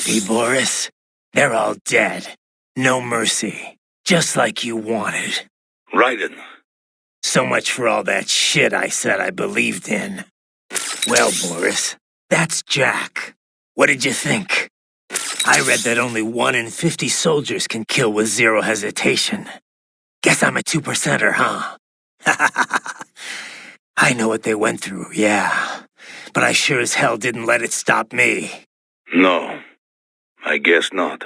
Happy, Boris? They're all dead. No mercy. Just like you wanted. Raiden. So much for all that shit I said I believed in. Well, Boris, that's Jack. What did you think? I read that only 1 in 50 soldiers can kill with zero hesitation. Guess I'm a 2%er, huh? I know what they went through, yeah. But I sure as hell didn't let it stop me. No, I guess not.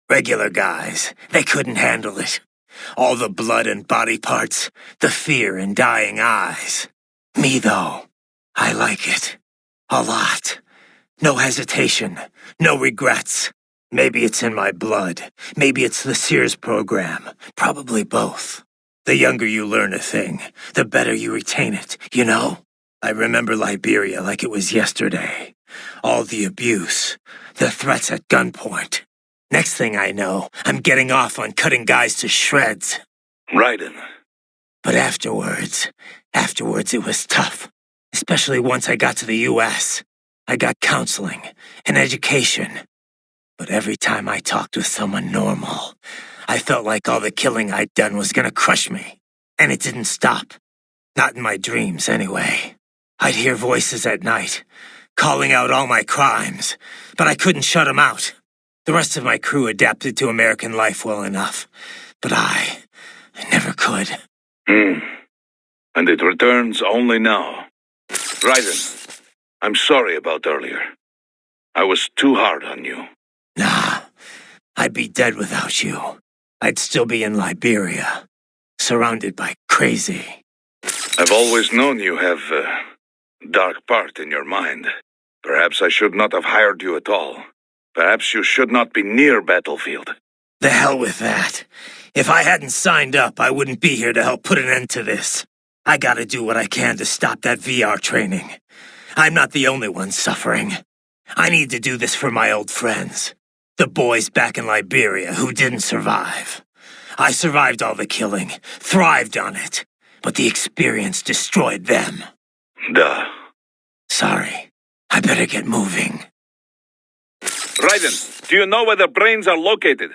Regular guys, they couldn't handle it. All the blood and body parts, the fear in dying eyes. Me, though, I like it. A lot. No hesitation, no regrets. Maybe it's in my blood. Maybe it's the Sears program. Probably both. The younger you learn a thing, the better you retain it, you know? I remember Liberia like it was yesterday. All the abuse, the threats at gunpoint. Next thing I know, I'm getting off on cutting guys to shreds. Raiden. But afterwards it was tough. Especially once I got to the U.S. I got counseling and education. But every time I talked with someone normal, I felt like all the killing I'd done was gonna crush me. And it didn't stop. Not in my dreams, anyway. I'd hear voices at night, calling out all my crimes, but I couldn't shut them out. The rest of my crew adapted to American life well enough, but I never could. And it returns only now. Raiden, I'm sorry about earlier. I was too hard on you. Nah, I'd be dead without you. I'd still be in Liberia, surrounded by crazy. I've always known you have a dark part in your mind. Perhaps I should not have hired you at all. Perhaps you should not be near Battlefield. The hell with that. If I hadn't signed up, I wouldn't be here to help put an end to this. I gotta do what I can to stop that VR training. I'm not the only one suffering. I need to do this for my old friends. The boys back in Liberia who didn't survive. I survived all the killing, thrived on it, but the experience destroyed them. Duh. Sorry. I better get moving. Raiden, do you know where the brains are located?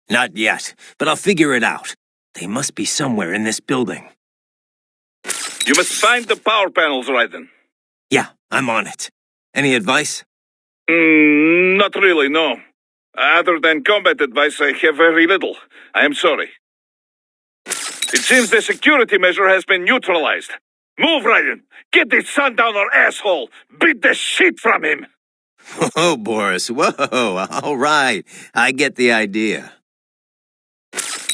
Not yet, but I'll figure it out. They must be somewhere in this building. You must find the power panels, Raiden. Yeah, I'm on it. Any advice? Not really, no. Other than combat advice, I have very little. I am sorry. It seems the security measure has been neutralized. Move, Raiden! Get this sundowner asshole! Beat the shit from him! Whoa, Boris, whoa, all right. I get the idea.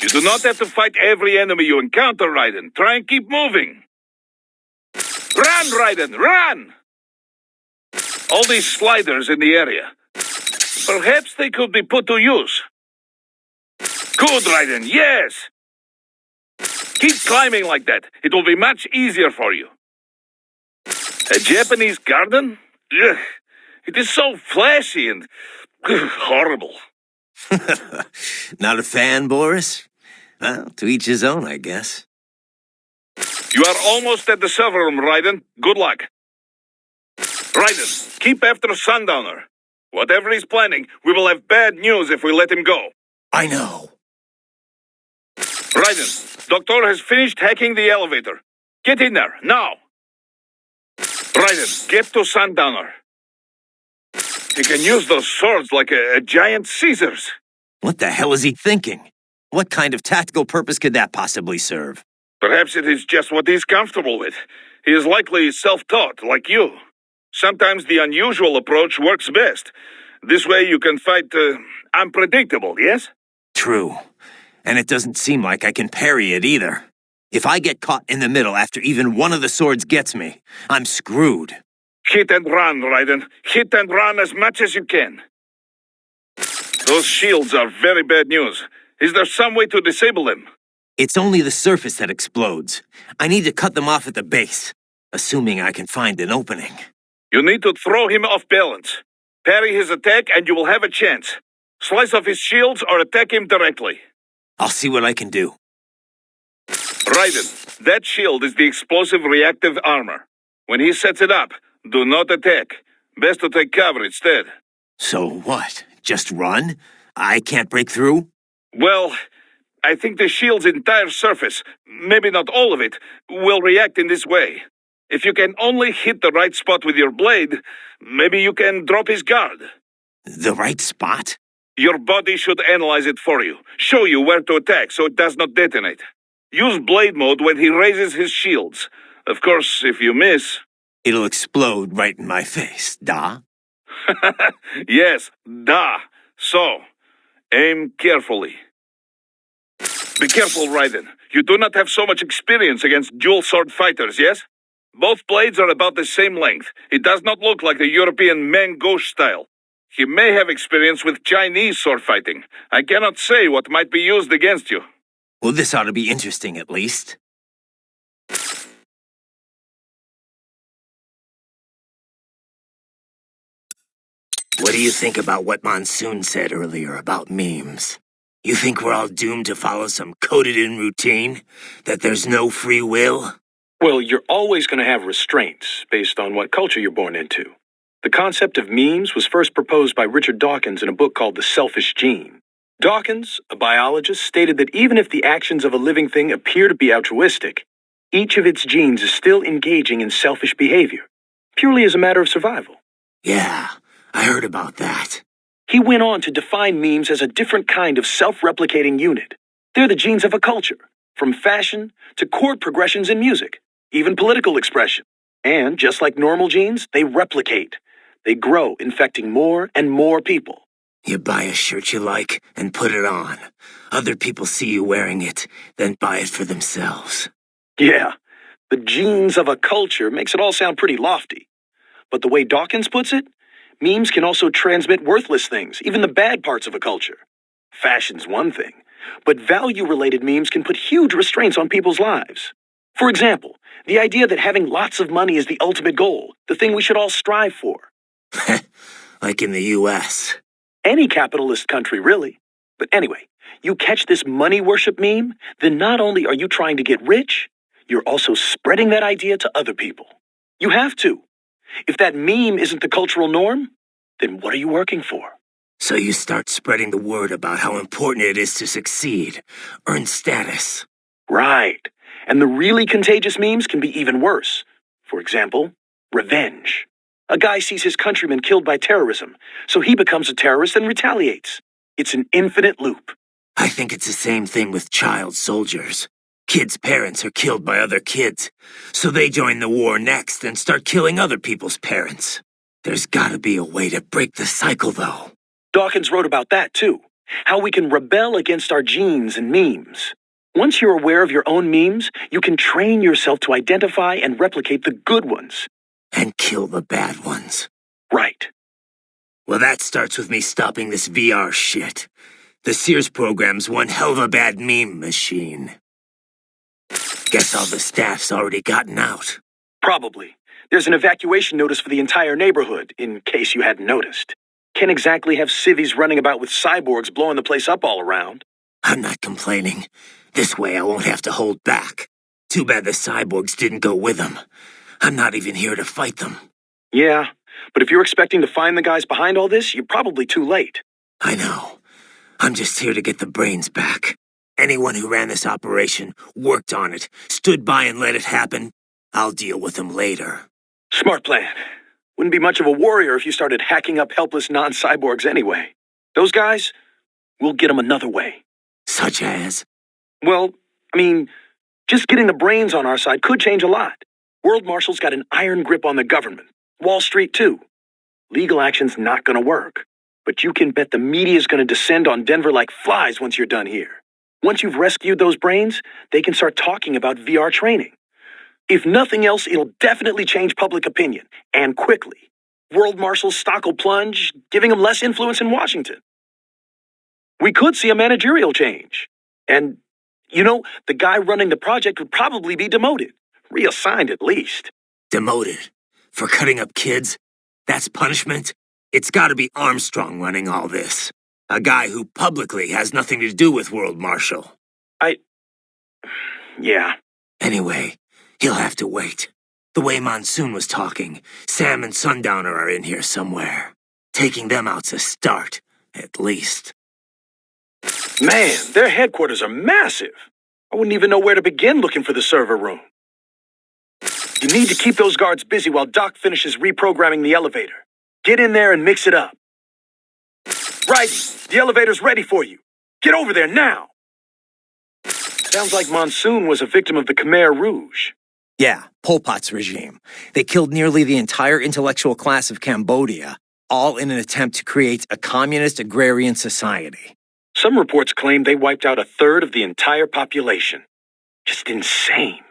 You do not have to fight every enemy you encounter, Raiden. Try and keep moving. Run, Raiden, run! All these sliders in the area. Perhaps they could be put to use. Good, Raiden, yes! Keep climbing like that. It will be much easier for you. A Japanese garden? Ugh. It is so flashy and horrible. Not a fan, Boris? Well, to each his own, I guess. You are almost at the server room, Raiden. Good luck. Raiden, keep after Sundowner. Whatever he's planning, we will have bad news if we let him go. I know. Raiden, Doctor has finished hacking the elevator. Get in there, now. Raiden, get to Sundowner. He can use those swords like a giant Caesars. What the hell is he thinking? What kind of tactical purpose could that possibly serve? Perhaps it is just what he's comfortable with. He is likely self-taught, like you. Sometimes the unusual approach works best. This way you can fight unpredictable, yes? True. And it doesn't seem like I can parry it either. If I get caught in the middle after even one of the swords gets me, I'm screwed. Hit and run, Raiden. Hit and run as much as you can. Those shields are very bad news. Is there some way to disable them? It's only the surface that explodes. I need to cut them off at the base, assuming I can find an opening. You need to throw him off balance. Parry his attack and you will have a chance. Slice off his shields or attack him directly. I'll see what I can do. Raiden, that shield is the explosive reactive armor. When he sets it up, do not attack. Best to take cover instead. So what? Just run? I can't break through? Well, I think the shield's entire surface, maybe not all of it, will react in this way. If you can only hit the right spot with your blade, maybe you can drop his guard. The right spot? Your body should analyze it for you, show you where to attack so it does not detonate. Use blade mode when he raises his shields. Of course, if you miss... It'll explode right in my face, da? Yes, da. So, aim carefully. Be careful, Raiden. You do not have so much experience against dual sword fighters, yes? Both blades are about the same length. It does not look like the European main gauche style. He may have experience with Chinese sword fighting. I cannot say what might be used against you. Well, this ought to be interesting, at least. What do you think about what Monsoon said earlier about memes? You think we're all doomed to follow some coded-in routine? That there's no free will? Well, you're always going to have restraints based on what culture you're born into. The concept of memes was first proposed by Richard Dawkins in a book called The Selfish Gene. Dawkins, a biologist, stated that even if the actions of a living thing appear to be altruistic, each of its genes is still engaging in selfish behavior, purely as a matter of survival. Yeah, I heard about that. He went on to define memes as a different kind of self-replicating unit. They're the genes of a culture, from fashion to chord progressions in music, even political expression. And just like normal genes, they replicate. They grow, infecting more and more people. You buy a shirt you like and put it on. Other people see you wearing it, then buy it for themselves. Yeah, the genes of a culture makes it all sound pretty lofty. But the way Dawkins puts it, memes can also transmit worthless things, even the bad parts of a culture. Fashion's one thing, but value-related memes can put huge restraints on people's lives. For example, the idea that having lots of money is the ultimate goal, the thing we should all strive for. Like in the U.S. Any capitalist country, really. But anyway, you catch this money worship meme, then not only are you trying to get rich, you're also spreading that idea to other people. You have to. If that meme isn't the cultural norm, then what are you working for? So you start spreading the word about how important it is to succeed, earn status. Right. And the really contagious memes can be even worse. For example, revenge. A guy sees his countrymen killed by terrorism, so he becomes a terrorist and retaliates. It's an infinite loop. I think it's the same thing with child soldiers. Kids' parents are killed by other kids, so they join the war next and start killing other people's parents. There's gotta be a way to break the cycle, though. Dawkins wrote about that, too. How we can rebel against our genes and memes. Once you're aware of your own memes, you can train yourself to identify and replicate the good ones. And kill the bad ones. Right. Well, that starts with me stopping this VR shit. The Sears program's one hell of a bad meme machine. Guess all the staff's already gotten out. Probably. There's an evacuation notice for the entire neighborhood, in case you hadn't noticed. Can't exactly have civvies running about with cyborgs blowing the place up all around. I'm not complaining. This way I won't have to hold back. Too bad the cyborgs didn't go with them. I'm not even here to fight them. Yeah, but if you're expecting to find the guys behind all this, you're probably too late. I know. I'm just here to get the brains back. Anyone who ran this operation, worked on it, stood by and let it happen, I'll deal with them later. Smart plan. Wouldn't be much of a warrior if you started hacking up helpless non-cyborgs anyway. Those guys, we'll get them another way. Such as? Well, I mean, just getting the brains on our side could change a lot. World Marshal's got an iron grip on the government. Wall Street, too. Legal action's not gonna work. But you can bet the media's gonna descend on Denver like flies once you're done here. Once you've rescued those brains, they can start talking about VR training. If nothing else, it'll definitely change public opinion, and quickly. World Marshal's stock will plunge, giving them less influence in Washington. We could see a managerial change. And, you know, the guy running the project would probably be demoted. Reassigned at least. Demoted? For cutting up kids? That's punishment? It's gotta be Armstrong running all this. A guy who publicly has nothing to do with World Marshal. Yeah. Anyway, he'll have to wait. The way Monsoon was talking, Sam and Sundowner are in here somewhere. Taking them out's a start, at least. Man, their headquarters are massive. I wouldn't even know where to begin looking for the server room. You need to keep those guards busy while Doc finishes reprogramming the elevator. Get in there and mix it up. Right, the elevator's ready for you. Get over there now. Sounds like Monsoon was a victim of the Khmer Rouge. Yeah, Pol Pot's regime. They killed nearly the entire intellectual class of Cambodia, all in an attempt to create a communist agrarian society. Some reports claim they wiped out 1/3 of the entire population. Just insane.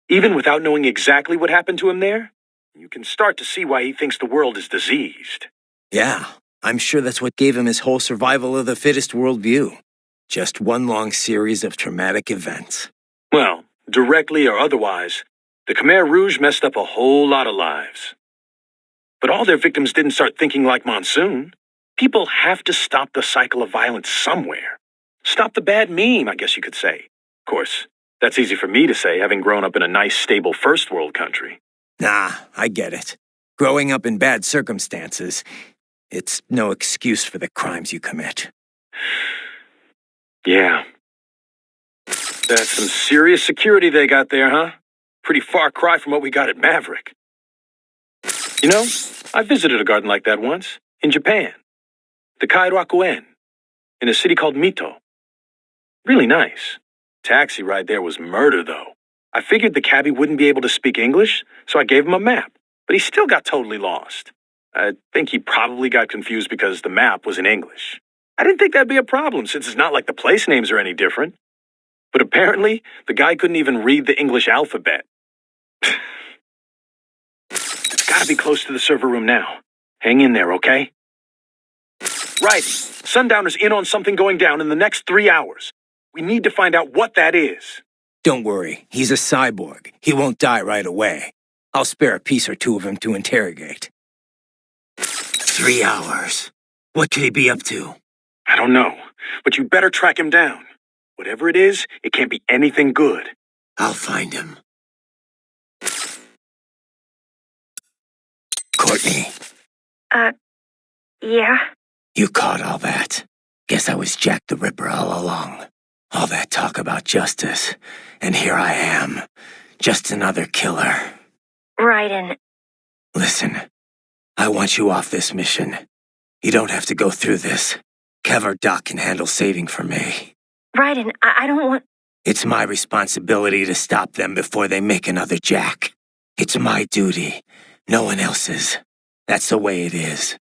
Even without knowing exactly what happened to him there, you can start to see why he thinks the world is diseased. Yeah, I'm sure that's what gave him his whole survival of the fittest worldview. Just one long series of traumatic events. Well, directly or otherwise, the Khmer Rouge messed up a whole lot of lives. But all their victims didn't start thinking like Monsoon. People have to stop the cycle of violence somewhere. Stop the bad meme, I guess you could say. Of course, that's easy for me to say, having grown up in a nice, stable first world country. Nah, I get it. Growing up in bad circumstances, it's no excuse for the crimes you commit. Yeah. That's some serious security they got there, huh? Pretty far cry from what we got at Maverick. You know, I visited a garden like that once, in Japan. The Kairakuen, in a city called Mito. Really nice. Taxi ride there was murder, though. I figured the cabbie wouldn't be able to speak English, so I gave him a map, but he still got totally lost. I think he probably got confused because the map was in English. I didn't think that'd be a problem, since it's not like the place names are any different. But apparently, the guy couldn't even read the English alphabet. It's gotta be close to the server room now. Hang in there, okay? Right. Sundowner's in on something going down in the next 3 hours. We need to find out what that is. Don't worry, he's a cyborg. He won't die right away. I'll spare a piece or two of him to interrogate. 3 hours. What could he be up to? I don't know, but you better track him down. Whatever it is, it can't be anything good. I'll find him. Courtney. Yeah? You caught all that. Guess I was Jack the Ripper all along. All that talk about justice, and here I am. Just another killer. Raiden. Listen, I want you off this mission. You don't have to go through this. Kev or Doc can handle saving for me. Raiden, I don't want... It's my responsibility to stop them before they make another Jack. It's my duty, no one else's. That's the way it is.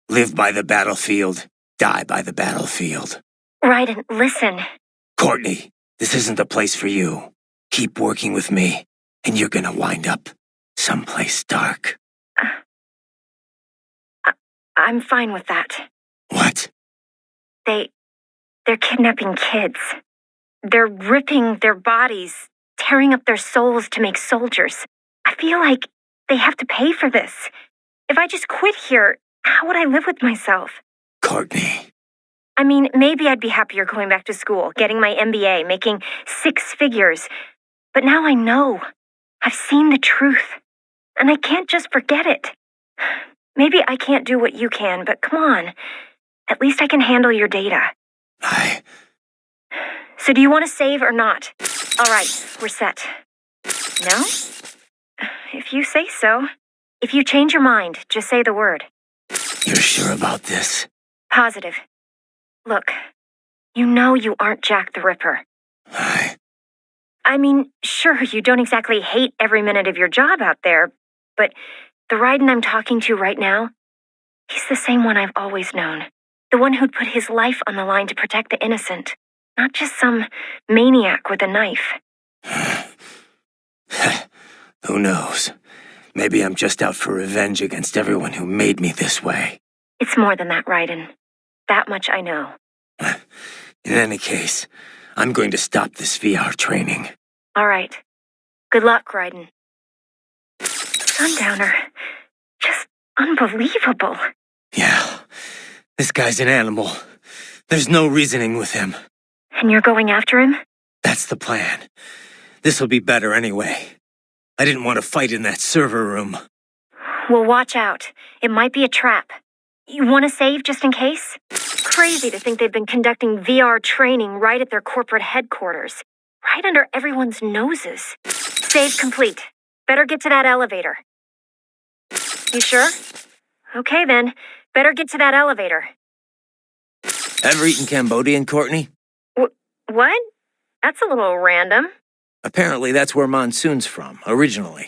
Live by the battlefield, die by the battlefield. Raiden, listen. Courtney, this isn't the place for you. Keep working with me, and you're gonna wind up someplace dark. I'm fine with that. What? They're kidnapping kids. They're ripping their bodies, tearing up their souls to make soldiers. I feel like they have to pay for this. If I just quit here, how would I live with myself? Courtney. I mean, maybe I'd be happier going back to school, getting my MBA, making 6 figures. But now I know. I've seen the truth. And I can't just forget it. Maybe I can't do what you can, but come on. At least I can handle your data. So do you want to save or not? All right, we're set. No? If you say so. If you change your mind, just say the word. You're sure about this? Positive. Look, you know you aren't Jack the Ripper. I mean, sure, you don't exactly hate every minute of your job out there, but the Raiden I'm talking to right now, he's the same one I've always known. The one who'd put his life on the line to protect the innocent, not just some maniac with a knife. Who knows? Maybe I'm just out for revenge against everyone who made me this way. It's more than that, Raiden. That much I know. In any case, I'm going to stop this VR training. All right. Good luck, Raiden. Sundowner. Just unbelievable. Yeah. This guy's an animal. There's no reasoning with him. And you're going after him? That's the plan. This'll be better anyway. I didn't want to fight in that server room. Well, watch out. It might be a trap. You want to save just in case? crazy to think they've been conducting VR training right at their corporate headquarters, right under everyone's noses. Save complete. Better get to that elevator. You sure? Okay then. Better get to that elevator. Ever eaten Cambodian, Courtney? What? That's a little random. Apparently that's where Monsoon's from, originally.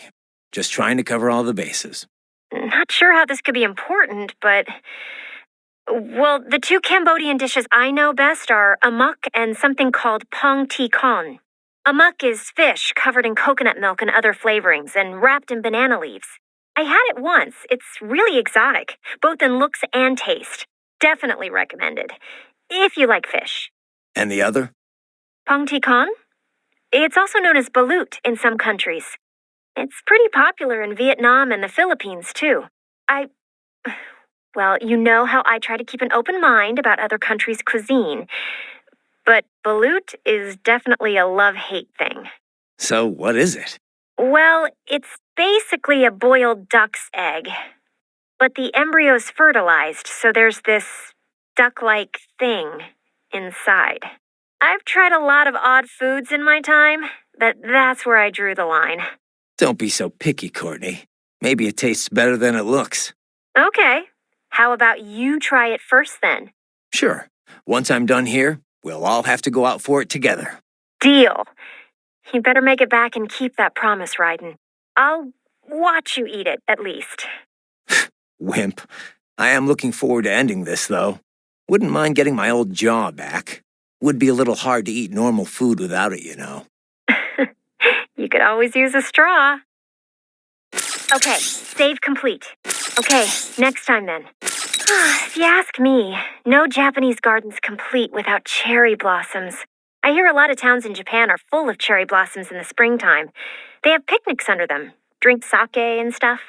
Just trying to cover all the bases. Not sure how this could be important, but... Well, the two Cambodian dishes I know best are amok and something called pong ti con. Amok is fish covered in coconut milk and other flavorings and wrapped in banana leaves. I had it once. It's really exotic, both in looks and taste. Definitely recommended, if you like fish. And the other? Pong ti con? It's also known as balut in some countries. It's pretty popular in Vietnam and the Philippines, too. Well, you know how I try to keep an open mind about other countries' cuisine. But balut is definitely a love-hate thing. So what is it? Well, it's basically a boiled duck's egg. But the embryo's fertilized, so there's this duck-like thing inside. I've tried a lot of odd foods in my time, but that's where I drew the line. Don't be so picky, Courtney. Maybe it tastes better than it looks. Okay. How about you try it first, then? Sure. Once I'm done here, we'll all have to go out for it together. Deal. You better make it back and keep that promise, Raiden. I'll watch you eat it, at least. Wimp. I am looking forward to ending this, though. Wouldn't mind getting my old jaw back. Would be a little hard to eat normal food without it, you know. You could always use a straw. Okay, save complete. Okay, next time then. If you ask me, no Japanese garden's complete without cherry blossoms. I hear a lot of towns in Japan are full of cherry blossoms in the springtime. They have picnics under them, drink sake and stuff.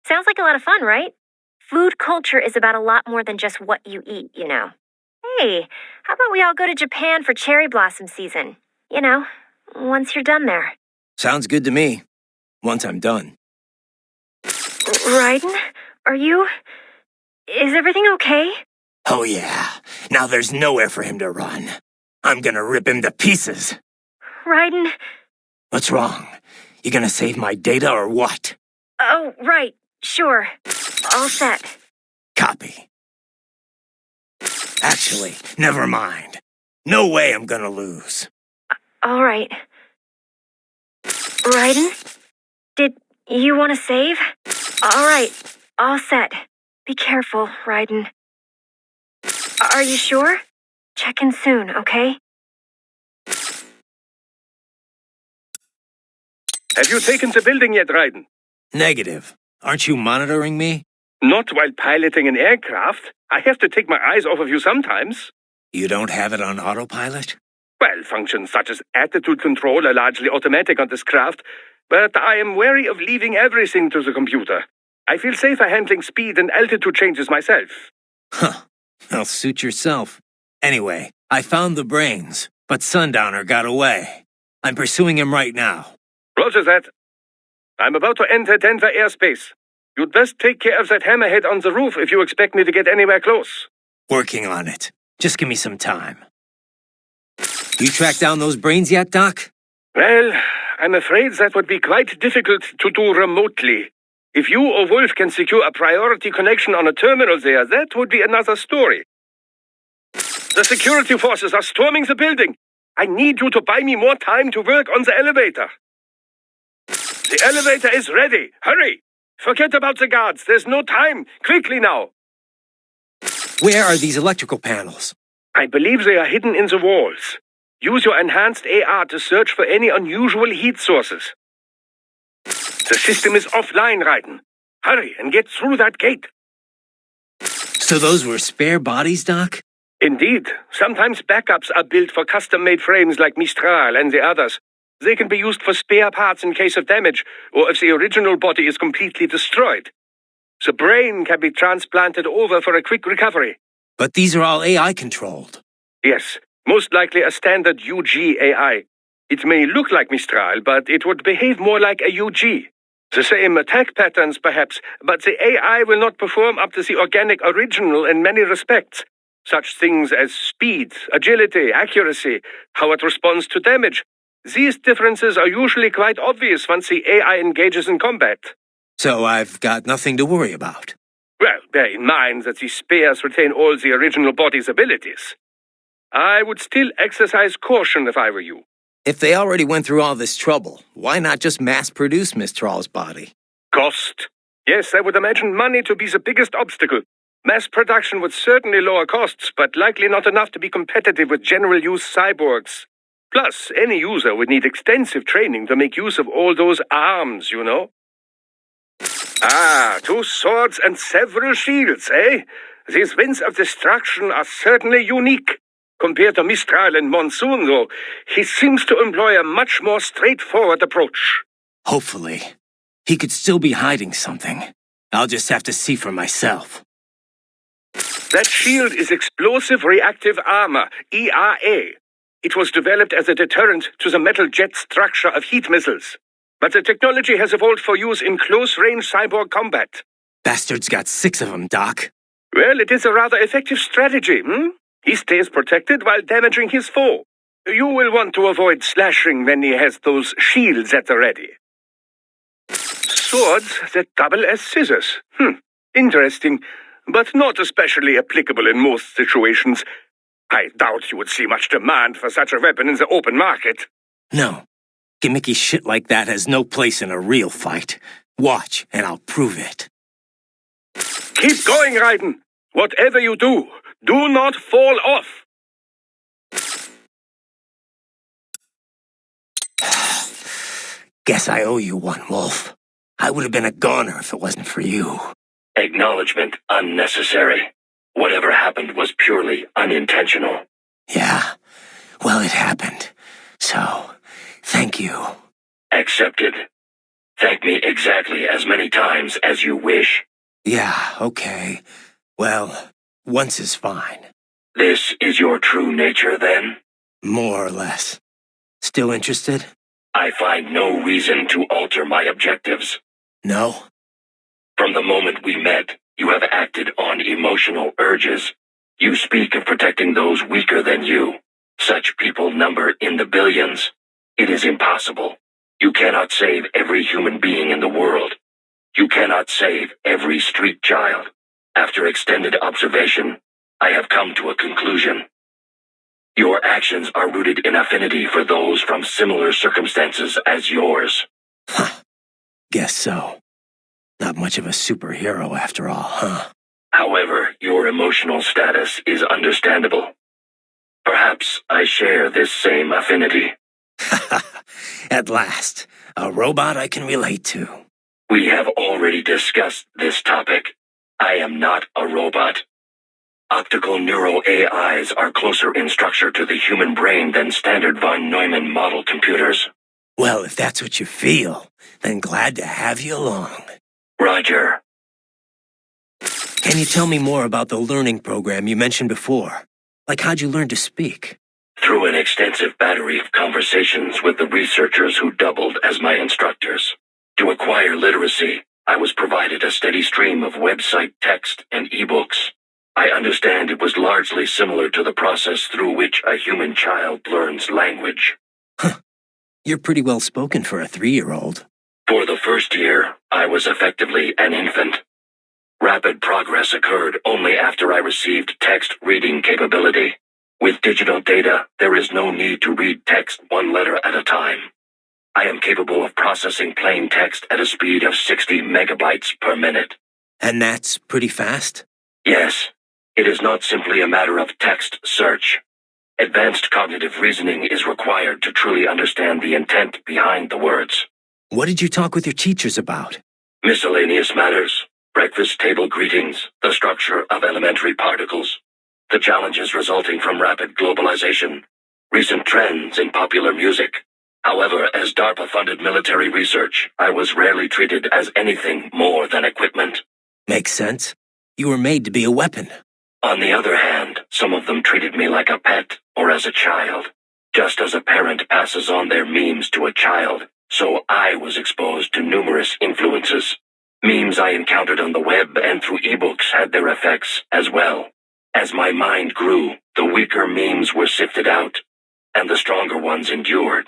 Sounds like a lot of fun, right? Food culture is about a lot more than just what you eat, you know. Hey, how about we all go to Japan for cherry blossom season? You know, once you're done there. Sounds good to me. Once I'm done. Raiden, is everything okay? Oh yeah. Now there's nowhere for him to run. I'm gonna rip him to pieces. Raiden. What's wrong? You gonna save my data or what? Oh, right. Sure. All set. Copy. Actually, never mind. No way I'm gonna lose. All right. Raiden? Did you want to save? All right. All set. Be careful, Raiden. Are you sure? Check in soon, okay? Have you taken the building yet, Raiden? Negative. Aren't you monitoring me? Not while piloting an aircraft. I have to take my eyes off of you sometimes. You don't have it on autopilot? Well, functions such as attitude control are largely automatic on this craft, but I am wary of leaving everything to the computer. I feel safer handling speed and altitude changes myself. Huh. Well, suit yourself. Anyway, I found the brains, but Sundowner got away. I'm pursuing him right now. Roger that. I'm about to enter Denver airspace. You'd best take care of that hammerhead on the roof if you expect me to get anywhere close. Working on it. Just give me some time. You tracked down those brains yet, Doc? Well, I'm afraid that would be quite difficult to do remotely. If you or Wolf can secure a priority connection on a terminal there, that would be another story. The security forces are storming the building. I need you to buy me more time to work on the elevator. The elevator is ready. Hurry! Forget about the guards. There's no time. Quickly now. Where are these electrical panels? I believe they are hidden in the walls. Use your enhanced AR to search for any unusual heat sources. The system is offline, Raiden. Hurry and get through that gate. So those were spare bodies, Doc? Indeed. Sometimes backups are built for custom-made frames like Mistral and the others. They can be used for spare parts in case of damage, or if the original body is completely destroyed. The brain can be transplanted over for a quick recovery. But these are all AI-controlled. Yes, most likely a standard UG AI. It may look like Mistral, but it would behave more like a UG. The same attack patterns, perhaps, but the AI will not perform up to the organic original in many respects. Such things as speed, agility, accuracy, how it responds to damage. These differences are usually quite obvious once the AI engages in combat. So I've got nothing to worry about. Well, bear in mind that the spares retain all the original body's abilities. I would still exercise caution if I were you. If they already went through all this trouble, why not just mass-produce Miss Thrall's body? Cost. Yes, I would imagine money to be the biggest obstacle. Mass production would certainly lower costs, but likely not enough to be competitive with general-use cyborgs. Plus, any user would need extensive training to make use of all those arms, you know? Ah, 2 swords and several shields, eh? These winds of destruction are certainly unique. Compared to Mistral and Monsoon, though, he seems to employ a much more straightforward approach. Hopefully. He could still be hiding something. I'll just have to see for myself. That shield is Explosive Reactive Armor, ERA. It was developed as a deterrent to the metal jet structure of heat missiles. But the technology has evolved for use in close-range cyborg combat. Bastard's got 6 of them, Doc. Well, it is a rather effective strategy, He stays protected while damaging his foe. You will want to avoid slashing when he has those shields at the ready. Swords that double as scissors. Interesting, but not especially applicable in most situations. I doubt you would see much demand for such a weapon in the open market. No. Gimmicky shit like that has no place in a real fight. Watch, and I'll prove it. Keep going, Raiden. Whatever you do, do not fall off. Guess I owe you one, Wolf. I would have been a goner if it wasn't for you. Acknowledgement unnecessary. Whatever happened was purely unintentional. Yeah, well, it happened. So, thank you. Accepted. Thank me exactly as many times as you wish. Yeah, okay. Well, once is fine. This is your true nature, then? More or less. Still interested? I find no reason to alter my objectives. No? From the moment we met, you have acted on emotional urges. You speak of protecting those weaker than you. Such people number in the billions. It is impossible. You cannot save every human being in the world. You cannot save every street child. After extended observation, I have come to a conclusion. Your actions are rooted in affinity for those from similar circumstances as yours. Guess so. Not much of a superhero after all, huh? However, your emotional status is understandable. Perhaps I share this same affinity. At last, a robot I can relate to. We have already discussed this topic. I am not a robot. Optical neural AIs are closer in structure to the human brain than standard von Neumann model computers. Well, if that's what you feel, then glad to have you along. Roger. Can you tell me more about the learning program you mentioned before? Like how'd you learn to speak? Through an extensive battery of conversations with the researchers who doubled as my instructors. To acquire literacy, I was provided a steady stream of website text and ebooks. I understand it was largely similar to the process through which a human child learns language. You're pretty well spoken for a 3-year-old. For the first year, I was effectively an infant. Rapid progress occurred only after I received text reading capability. With digital data, there is no need to read text one letter at a time. I am capable of processing plain text at a speed of 60 megabytes per minute. And that's pretty fast? Yes. It is not simply a matter of text search. Advanced cognitive reasoning is required to truly understand the intent behind the words. What did you talk with your teachers about? Miscellaneous matters, breakfast table greetings, the structure of elementary particles, the challenges resulting from rapid globalization, recent trends in popular music. However, as DARPA-funded military research, I was rarely treated as anything more than equipment. Makes sense. You were made to be a weapon. On the other hand, some of them treated me like a pet or as a child. Just as a parent passes on their memes to a child, so I was exposed to numerous influences. Memes I encountered on the web and through ebooks had their effects as well. As my mind grew, the weaker memes were sifted out, and the stronger ones endured.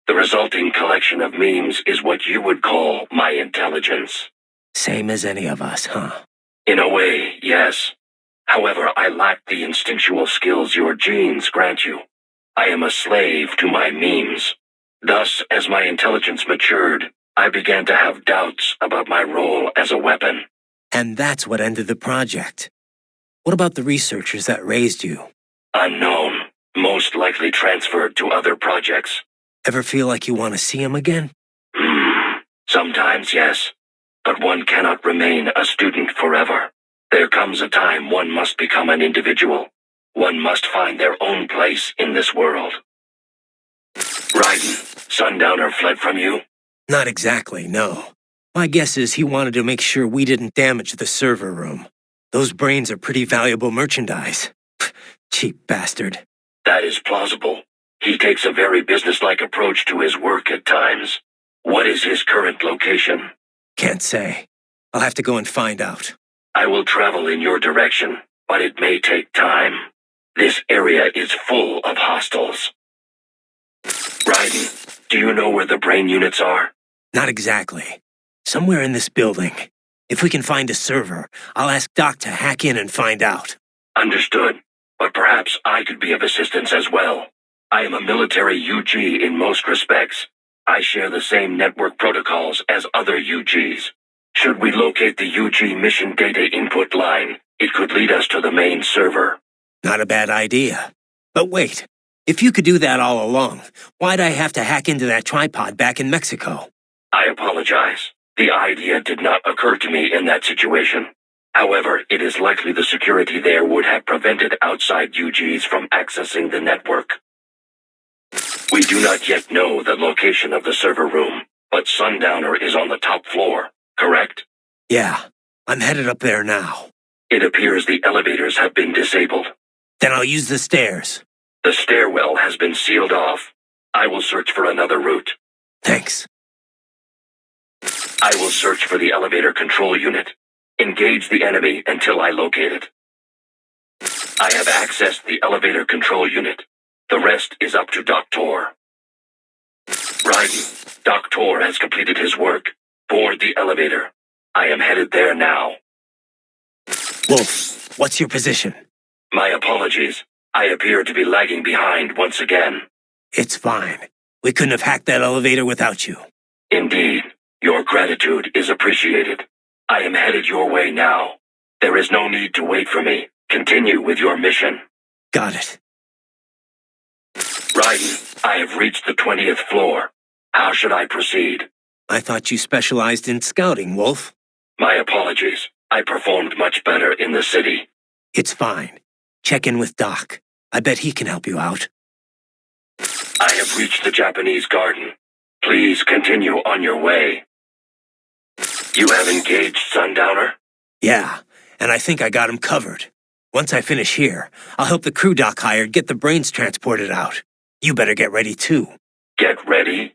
The resulting collection of memes is what you would call my intelligence. Same as any of us, huh? In a way, yes. However, I lack the instinctual skills your genes grant you. I am a slave to my memes. Thus, as my intelligence matured, I began to have doubts about my role as a weapon. And that's what ended the project. What about the researchers that raised you? Unknown, most likely transferred to other projects. Ever feel like you want to see them again? Sometimes, yes. But one cannot remain a student forever. There comes a time one must become an individual. One must find their own place in this world. Raiden, Sundowner fled from you? Not exactly, no. My guess is he wanted to make sure we didn't damage the server room. Those brains are pretty valuable merchandise. Cheap bastard. That is plausible. He takes a very businesslike approach to his work at times. What is his current location? Can't say. I'll have to go and find out. I will travel in your direction, but it may take time. This area is full of hostiles. Raiden, do you know where the brain units are? Not exactly. Somewhere in this building. If we can find a server, I'll ask Doc to hack in and find out. Understood, but perhaps I could be of assistance as well. I am a military UG in most respects. I share the same network protocols as other UGs. Should we locate the UG mission data input line, it could lead us to the main server. Not a bad idea. But wait, if you could do that all along, why'd I have to hack into that tripod back in Mexico? I apologize. The idea did not occur to me in that situation. However, it is likely the security there would have prevented outside UGs from accessing the network. We do not yet know the location of the server room, but Sundowner is on the top floor, correct? Yeah, I'm headed up there now. It appears the elevators have been disabled. Then I'll use the stairs. The stairwell has been sealed off. I will search for another route. Thanks. I will search for the elevator control unit. Engage the enemy until I locate it. I have accessed the elevator control unit. The rest is up to Dr. Raiden, Dr. has completed his work. Board the elevator. I am headed there now. Wolf, what's your position? My apologies. I appear to be lagging behind once again. It's fine. We couldn't have hacked that elevator without you. Indeed. Your gratitude is appreciated. I am headed your way now. There is no need to wait for me. Continue with your mission. Got it. Raiden, I have reached the 20th floor. How should I proceed? I thought you specialized in scouting, Wolf. My apologies. I performed much better in the city. It's fine. Check in with Doc. I bet he can help you out. I have reached the Japanese garden. Please continue on your way. You have engaged Sundowner? Yeah, and I think I got him covered. Once I finish here, I'll help the crew Doc hired get the brains transported out. You better get ready too. Get ready?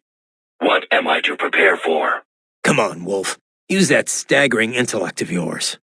What am I to prepare for? Come on, Wolf. Use that staggering intellect of yours.